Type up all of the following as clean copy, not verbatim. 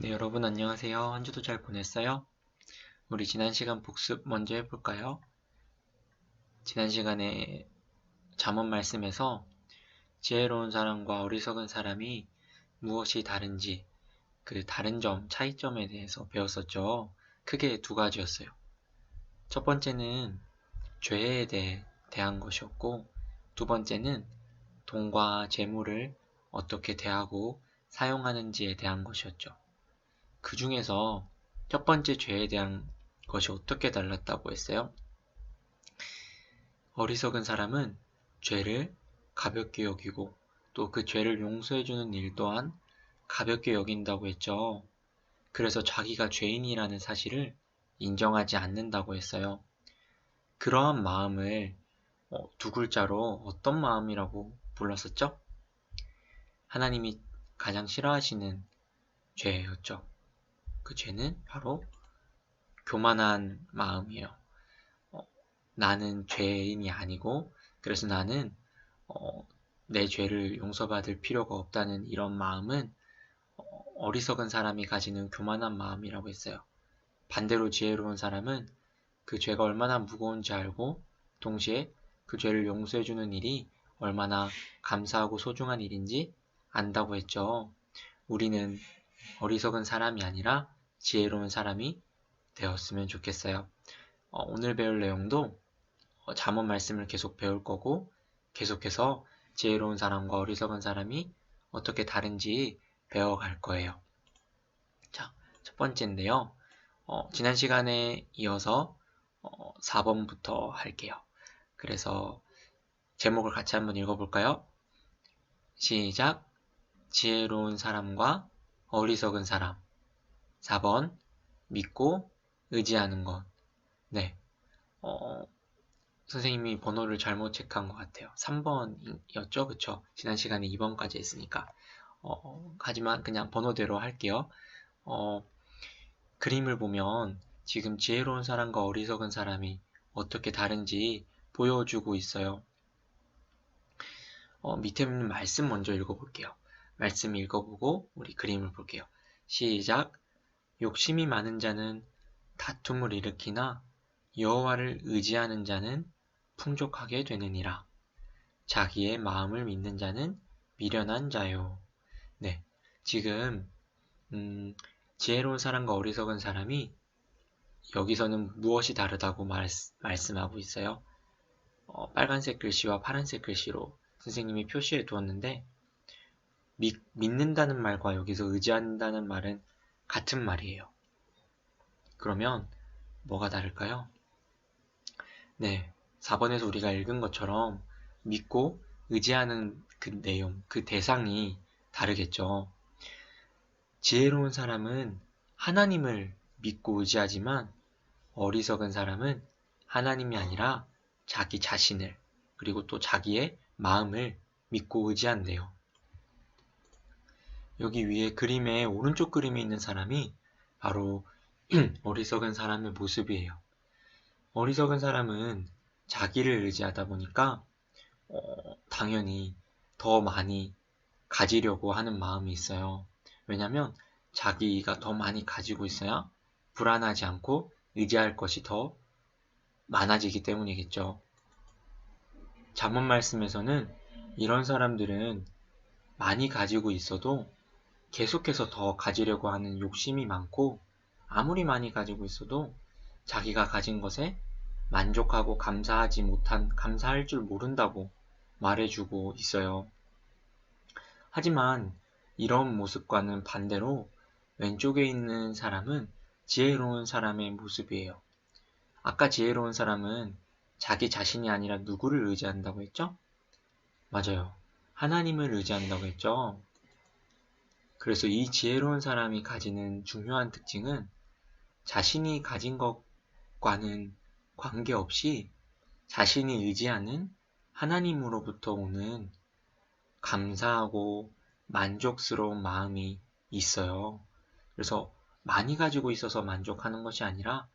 네, 여러분 안녕하세요. 한 주도 잘 보냈어요? 우리 지난 시간 복습 먼저 해볼까요? 지난 시간에 잠언 말씀에서 지혜로운 사람과 어리석은 사람이 무엇이 다른지 그 다른 점, 차이점에 대해서 배웠었죠. 크게 두 가지였어요. 첫 번째는 죄에 대한 것이었고, 두 번째는 돈과 재물을 어떻게 대하고 사용하는지에 대한 것이었죠. 그 중에서 첫 번째 죄에 대한 것이 어떻게 달랐다고 했어요? 어리석은 사람은 죄를 가볍게 여기고 또 그 죄를 용서해주는 일 또한 가볍게 여긴다고 했죠. 그래서 자기가 죄인이라는 사실을 인정하지 않는다고 했어요. 그러한 마음을 두 글자로 어떤 마음이라고 불렀었죠? 하나님이 가장 싫어하시는 죄였죠. 그 죄는 바로 교만한 마음이에요. 나는 죄인이 아니고 그래서 나는 내 죄를 용서받을 필요가 없다는 이런 마음은 어리석은 사람이 가지는 교만한 마음이라고 했어요. 반대로 지혜로운 사람은 그 죄가 얼마나 무거운지 알고 동시에 그 죄를 용서해주는 일이 얼마나 감사하고 소중한 일인지 안다고 했죠. 우리는 어리석은 사람이 아니라 지혜로운 사람이 되었으면 좋겠어요. 오늘 배울 내용도 잠언 말씀을 계속 배울 거고 계속해서 지혜로운 사람과 어리석은 사람이 어떻게 다른지 배워갈 거예요. 자, 첫 번째인데요. 지난 시간에 이어서 4번부터 할게요. 그래서 제목을 같이 한번 읽어볼까요? 시작! 지혜로운 사람과 어리석은 사람. 4번 믿고 의지하는 것. 네, 선생님이 번호를 잘못 체크한 것 같아요. 3번이었죠? 그쵸? 지난 시간에 2번까지 했으니까. 하지만 그냥 번호대로 할게요. 그림을 보면 지금 지혜로운 사람과 어리석은 사람이 어떻게 다른지 보여주고 있어요. 밑에 있는 말씀 먼저 읽어볼게요. 말씀 읽어보고 우리 그림을 볼게요. 시작! 욕심이 많은 자는 다툼을 일으키나 여호와를 의지하는 자는 풍족하게 되느니라. 자기의 마음을 믿는 자는 미련한 자요. 네, 지금 지혜로운 사람과 어리석은 사람이 여기서는 무엇이 다르다고 말씀하고 있어요. 빨간색 글씨와 파란색 글씨로 선생님이 표시해 두었는데 믿는다는 말과 여기서 의지한다는 말은 같은 말이에요. 그러면 뭐가 다를까요? 네, 4번에서 우리가 읽은 것처럼 믿고 의지하는 그 내용, 그 대상이 다르겠죠. 지혜로운 사람은 하나님을 믿고 의지하지만 어리석은 사람은 하나님이 아니라 자기 자신을 그리고 또 자기의 마음을 믿고 의지한대요. 여기 위에 그림에 오른쪽 그림에 있는 사람이 바로 어리석은 사람의 모습이에요. 어리석은 사람은 자기를 의지하다 보니까 당연히 더 많이 가지려고 하는 마음이 있어요. 왜냐하면 자기가 더 많이 가지고 있어야 불안하지 않고 의지할 것이 더 많아지기 때문이겠죠. 잠언 말씀에서는 이런 사람들은 많이 가지고 있어도 계속해서 더 가지려고 하는 욕심이 많고 아무리 많이 가지고 있어도 자기가 가진 것에 만족하고 감사할 줄 모른다고 말해주고 있어요. 하지만 이런 모습과는 반대로 왼쪽에 있는 사람은 지혜로운 사람의 모습이에요. 아까 지혜로운 사람은 자기 자신이 아니라 누구를 의지한다고 했죠? 맞아요. 하나님을 의지한다고 했죠? 그래서 이 지혜로운 사람이 가지는 중요한 특징은 자신이 가진 것과는 관계없이 자신이 의지하는 하나님으로부터 오는 감사하고 만족스러운 마음이 있어요. 그래서 많이 가지고 있어서 만족하는 것이 아니라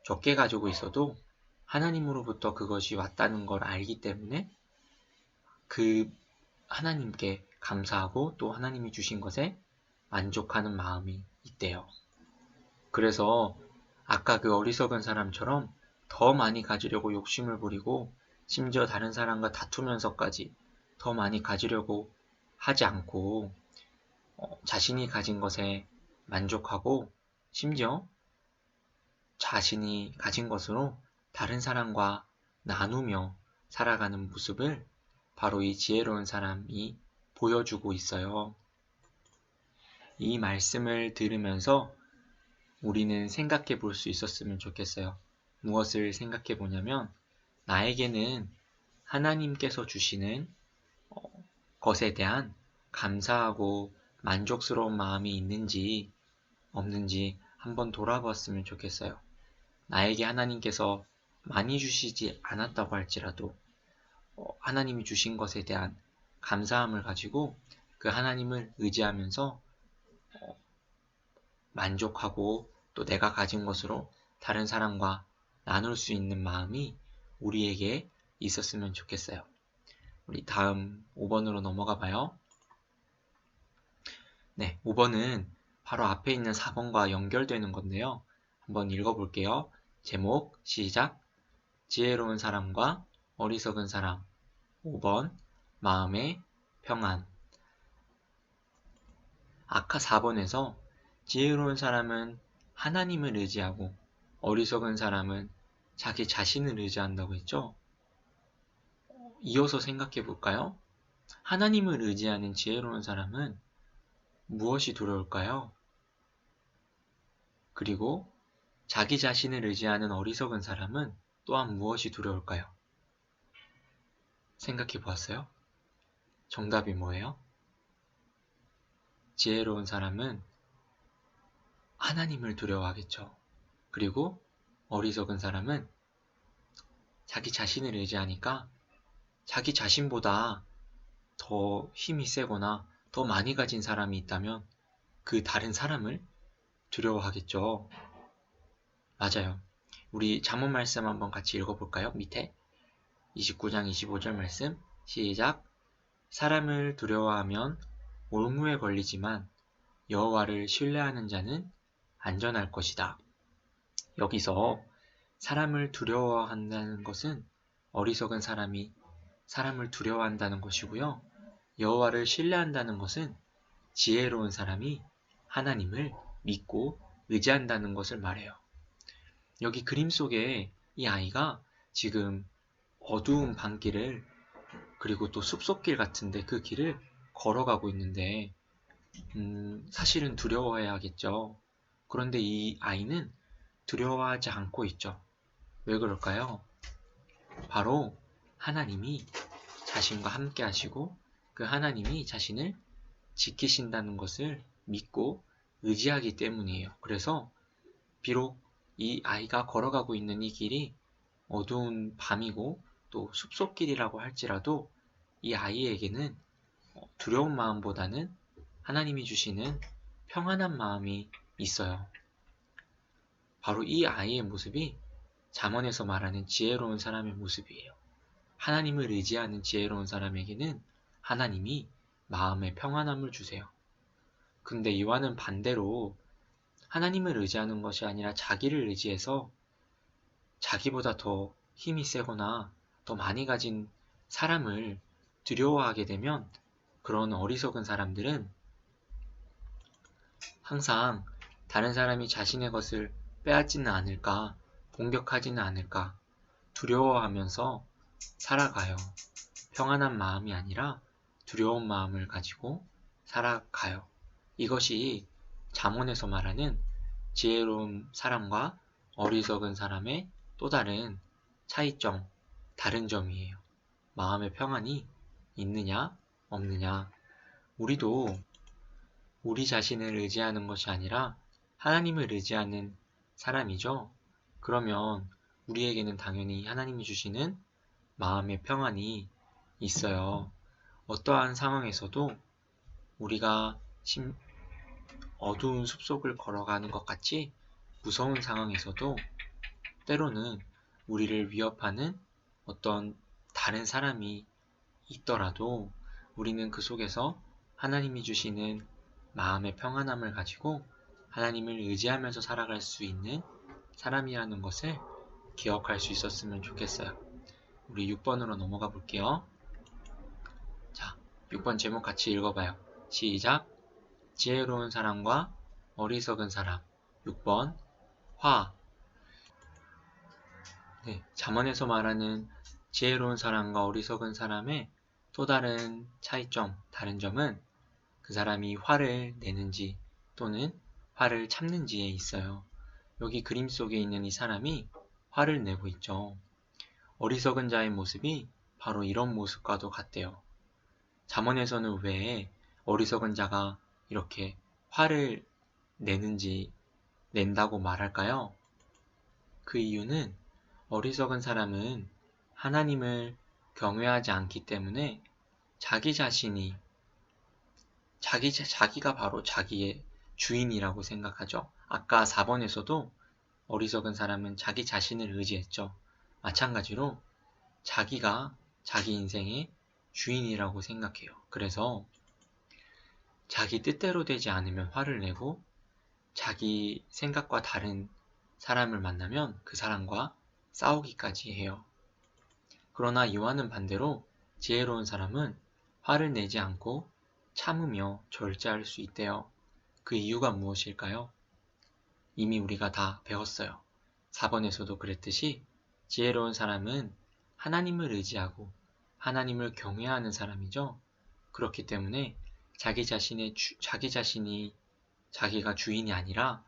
적게 가지고 있어도 하나님으로부터 그것이 왔다는 걸 알기 때문에 그 하나님께 감사하고 또 하나님이 주신 것에 만족하는 마음이 있대요. 그래서 아까 그 어리석은 사람처럼 더 많이 가지려고 욕심을 부리고 심지어 다른 사람과 다투면서까지 더 많이 가지려고 하지 않고 자신이 가진 것에 만족하고 심지어 자신이 가진 것으로 다른 사람과 나누며 살아가는 모습을 바로 이 지혜로운 사람이 보여주고 있어요. 이 말씀을 들으면서 우리는 생각해 볼 수 있었으면 좋겠어요. 무엇을 생각해 보냐면 나에게는 하나님께서 주시는 것에 대한 감사하고 만족스러운 마음이 있는지 없는지 한번 돌아봤으면 좋겠어요. 나에게 하나님께서 많이 주시지 않았다고 할지라도 하나님이 주신 것에 대한 감사함을 가지고 그 하나님을 의지하면서 만족하고 또 내가 가진 것으로 다른 사람과 나눌 수 있는 마음이 우리에게 있었으면 좋겠어요. 우리 다음 5번으로 넘어가 봐요. 네, 5번은 바로 앞에 있는 4번과 연결되는 건데요. 한번 읽어볼게요. 제목, 시작. 지혜로운 사람과 어리석은 사람. 5번, 마음의 평안. 아까 4번에서 지혜로운 사람은 하나님을 의지하고 어리석은 사람은 자기 자신을 의지한다고 했죠? 이어서 생각해 볼까요? 하나님을 의지하는 지혜로운 사람은 무엇이 두려울까요? 그리고 자기 자신을 의지하는 어리석은 사람은 또한 무엇이 두려울까요? 생각해 보았어요? 정답이 뭐예요? 지혜로운 사람은 하나님을 두려워하겠죠. 그리고 어리석은 사람은 자기 자신을 의지하니까 자기 자신보다 더 힘이 세거나 더 많이 가진 사람이 있다면 그 다른 사람을 두려워하겠죠. 맞아요. 우리 잠언 말씀 한번 같이 읽어볼까요? 밑에 29장 25절 말씀 시작. 사람을 두려워하면 올무에 걸리지만 여호와를 신뢰하는 자는 안전할 것이다. 여기서 사람을 두려워한다는 것은 어리석은 사람이 사람을 두려워한다는 것이고요. 여호와를 신뢰한다는 것은 지혜로운 사람이 하나님을 믿고 의지한다는 것을 말해요. 여기 그림 속에 이 아이가 지금 어두운 밤길을 그리고 또 숲속길 같은데 그 길을 걸어가고 있는데 사실은 두려워해야겠죠. 그런데 이 아이는 두려워하지 않고 있죠. 왜 그럴까요? 바로 하나님이 자신과 함께 하시고 그 하나님이 자신을 지키신다는 것을 믿고 의지하기 때문이에요. 그래서 비록 이 아이가 걸어가고 있는 이 길이 어두운 밤이고 또 숲속길이라고 할지라도 이 아이에게는 두려운 마음보다는 하나님이 주시는 평안한 마음이 있어요. 바로 이 아이의 모습이 잠언에서 말하는 지혜로운 사람의 모습이에요. 하나님을 의지하는 지혜로운 사람에게는 하나님이 마음의 평안함을 주세요. 근데 이와는 반대로 하나님을 의지하는 것이 아니라 자기를 의지해서 자기보다 더 힘이 세거나 더 많이 가진 사람을 두려워하게 되면 그런 어리석은 사람들은 항상 다른 사람이 자신의 것을 빼앗지는 않을까, 공격하지는 않을까 두려워하면서 살아가요. 평안한 마음이 아니라 두려운 마음을 가지고 살아가요. 이것이 잠언에서 말하는 지혜로운 사람과 어리석은 사람의 또 다른 차이점, 다른 점이에요. 마음의 평안이 있느냐, 없느냐. 우리도 우리 자신을 의지하는 것이 아니라 하나님을 의지하는 사람이죠. 그러면 우리에게는 당연히 하나님이 주시는 마음의 평안이 있어요. 어떠한 상황에서도 우리가 어두운 숲속을 걸어가는 것 같이 무서운 상황에서도 때로는 우리를 위협하는 어떤 다른 사람이 있더라도 우리는 그 속에서 하나님이 주시는 마음의 평안함을 가지고 하나님을 의지하면서 살아갈 수 있는 사람이라는 것을 기억할 수 있었으면 좋겠어요. 우리 6번으로 넘어가 볼게요. 자, 6번 제목 같이 읽어봐요. 시작! 지혜로운 사람과 어리석은 사람. 6번 화. 네, 잠언에서 말하는 지혜로운 사람과 어리석은 사람의 또 다른 차이점, 다른 점은 그 사람이 화를 내는지 또는 화를 참는지에 있어요. 여기 그림 속에 있는 이 사람이 화를 내고 있죠. 어리석은 자의 모습이 바로 이런 모습과도 같대요. 잠언에서는 왜 어리석은 자가 이렇게 화를 낸다고 말할까요? 그 이유는 어리석은 사람은 하나님을 경외하지 않기 때문에 자기가 바로 자기의 주인이라고 생각하죠. 아까 4번에서도 어리석은 사람은 자기 자신을 의지했죠. 마찬가지로 자기가 자기 인생의 주인이라고 생각해요. 그래서 자기 뜻대로 되지 않으면 화를 내고 자기 생각과 다른 사람을 만나면 그 사람과 싸우기까지 해요. 그러나 이와는 반대로 지혜로운 사람은 화를 내지 않고 참으며 절제할 수 있대요. 그 이유가 무엇일까요? 이미 우리가 다 배웠어요. 4번에서도 그랬듯이 지혜로운 사람은 하나님을 의지하고 하나님을 경외하는 사람이죠. 그렇기 때문에 자기 자신이 자기가 주인이 아니라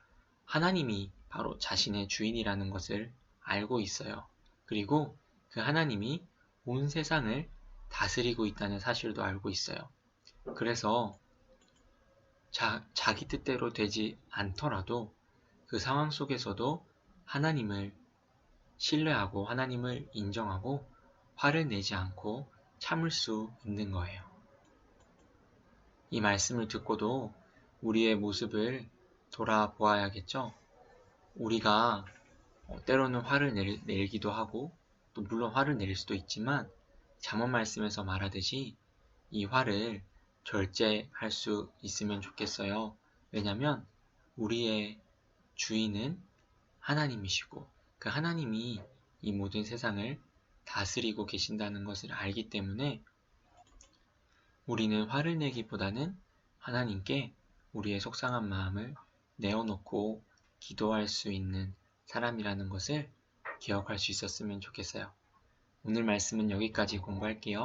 하나님이 바로 자신의 주인이라는 것을 알고 있어요. 그리고 그 하나님이 온 세상을 다스리고 있다는 사실도 알고 있어요. 그래서 자기 뜻대로 되지 않더라도 그 상황 속에서도 하나님을 신뢰하고 하나님을 인정하고 화를 내지 않고 참을 수 있는 거예요. 이 말씀을 듣고도 우리의 모습을 돌아보아야겠죠? 우리가 때로는 화를 내기도 하고 또 물론 화를 낼 수도 있지만 잠언 말씀에서 말하듯이 이 화를 절제할 수 있으면 좋겠어요. 왜냐하면 우리의 주인은 하나님이시고 그 하나님이 이 모든 세상을 다스리고 계신다는 것을 알기 때문에 우리는 화를 내기보다는 하나님께 우리의 속상한 마음을 내어놓고 기도할 수 있는 사람이라는 것을 기억할 수 있었으면 좋겠어요. 오늘 말씀은 여기까지 공부할게요.